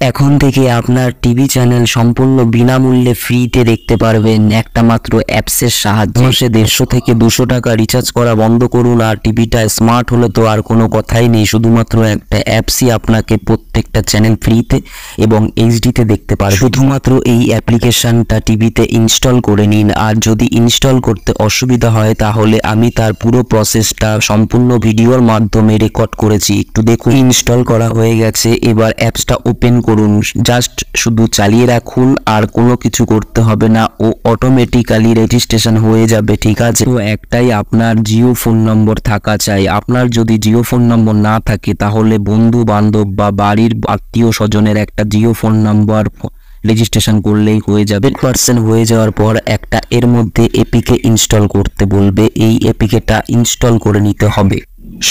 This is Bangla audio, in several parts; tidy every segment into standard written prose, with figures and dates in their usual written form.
এখন থেকে আপনার টিভি চ্যানেল সম্পূর্ণ বিনামূল্যে ফ্রিতে দেখতে পারবেন একটা মাত্র অ্যাপসের সাহায্যে। মাসে 150 থেকে 200 টাকা রিচার্জ করা বন্ধ করুন, আর টিভিটা স্মার্ট হলে তো আর কোনো কথাই নেই। শুধুমাত্র একটা অ্যাপসই আপনাকে প্রত্যেকটা চ্যানেল ফ্রিতে এবং এইচডিতে দেখতে পারবেন। শুধুমাত্র এই অ্যাপ্লিকেশনটা টিভিতে ইনস্টল করে নিন। আর যদি ইনস্টল করতে অসুবিধা হয় তাহলে আমি তার পুরো প্রসেসটা সম্পূর্ণ ভিডিওর মাধ্যমে রেকর্ড করেছি, একটু দেখুন। ইনস্টল করা হয়ে গেছে, এবার অ্যাপসটা ওপেন করুন। জাস্ট শুধু চালিয়ে রাখুন, আর কোনো কিছু করতে হবে না, ও অটোমেটিক্যালি রেজিস্ট্রেশন হয়ে যাবে। ঠিক আছে, তো একটাই আপনার জিও ফোন নম্বর থাকা চাই। আপনার যদি জিও ফোন নম্বর না থাকে তাহলে বন্ধু বান্ধব বা বাড়ির আত্মীয় স্বজনের একটা জিও ফোন নম্বর রেজিস্ট্রেশন করলেই হয়ে যাবে। 100% হয়ে যাওয়ার পর একটা এর মধ্যে এপিকে ইনস্টল করতে বলবে। এই এপিকেটা ইনস্টল করে নিতে হবে।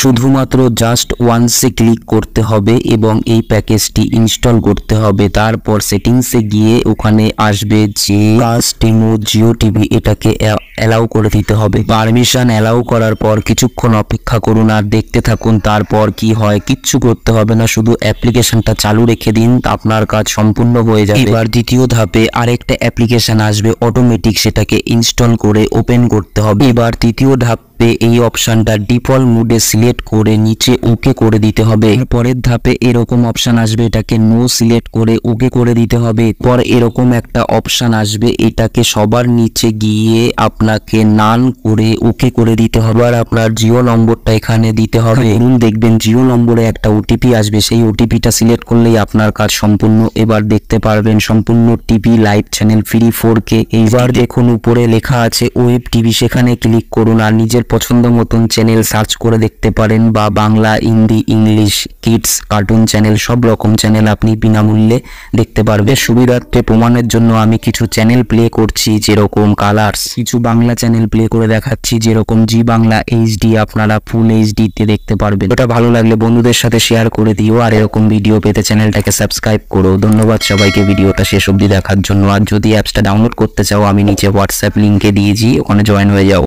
শুধুমাত্র জাস্ট ওয়ান্সে ক্লিক করতে হবে এবং এই প্যাকেজটি ইনস্টল করতে হবে। তারপর সেটিংসে গিয়ে ওখানে আসবে যে কাস্টমো জিও টিভি, এটাকে অ্যালাউ করে দিতে হবে। পারমিশন অ্যালাউ করার পর কিছুক্ষণ অপেক্ষা করুন আর দেখতে থাকুন তারপর কি হয়। কিচ্ছু করতে হবে না, শুধু অ্যাপ্লিকেশনটা চালু রেখে দিন, আপনার কাজ সম্পূর্ণ হয়ে যাবে। এবার দ্বিতীয় ধাপে আরেকটা অ্যাপ্লিকেশন আসবে অটোমেটিক, সেটাকে ইনস্টল করে ওপেন করতে হবে। এবার তৃতীয় ধাপ এই অপশনটা ডিফল্ট মোডে সিলেক্ট করে নিচে ওকে করে দিতে হবে। পরের ধাপে এরকম অপশন আসবে, এটাকে নো সিলেক্ট করে ওকে করে দিতে হবে। পর এরকম একটা অপশন আসবে, এটাকে সবার নিচে গিয়ে আপনাকে নান করে ওকে করে দিতে হবে। আর আপনার জিও নম্বরটা এখানে দিতে হবে। দেখবেন জিও নম্বরে একটা ওটিপি আসবে, সেই ওটিপিটা সিলেক্ট করলেই আপনার কাজ সম্পূর্ণ। এবার দেখতে পারবেন সম্পূর্ণ TV live channel free 4K। এইবার দেখুন উপরে লেখা আছে ওয়েব টিভি, সেখানে ক্লিক করুন আর নিজের পছন্দ মতন চ্যানেল সার্চ করে দেখতে পারেন, বা Bangla, Hindi, English, kids, cartoon channel, সব রকম চ্যানেল আপনি বিনামূল্যে দেখতে পারবেন। সুবিধার্থে প্রমাণের জন্য আমি কিছু চ্যানেল প্লে করছি, যেরকম কালার্স। কিছু বাংলা চ্যানেল প্লে করে দেখাচ্ছি, যেরকম জি বাংলা এইচডি, আপনারা ফুল এইচডিতে দেখতে পারবেন। এটা ভালো লাগলে বন্ধুদের সাথে শেয়ার করে দিও, আর এরকম ভিডিও পেতে চ্যানেলটাকে সাবস্ক্রাইব করো। ধন্যবাদ সবাইকে ভিডিওটা শেষ অবধি দেখার জন্য। আর যদি অ্যাপসটা ডাউনলোড করতে চাও আমি নিচে হোয়াটসঅ্যাপ লিঙ্কে দিয়েছি, ওখানে জয়েন হয়ে যাও।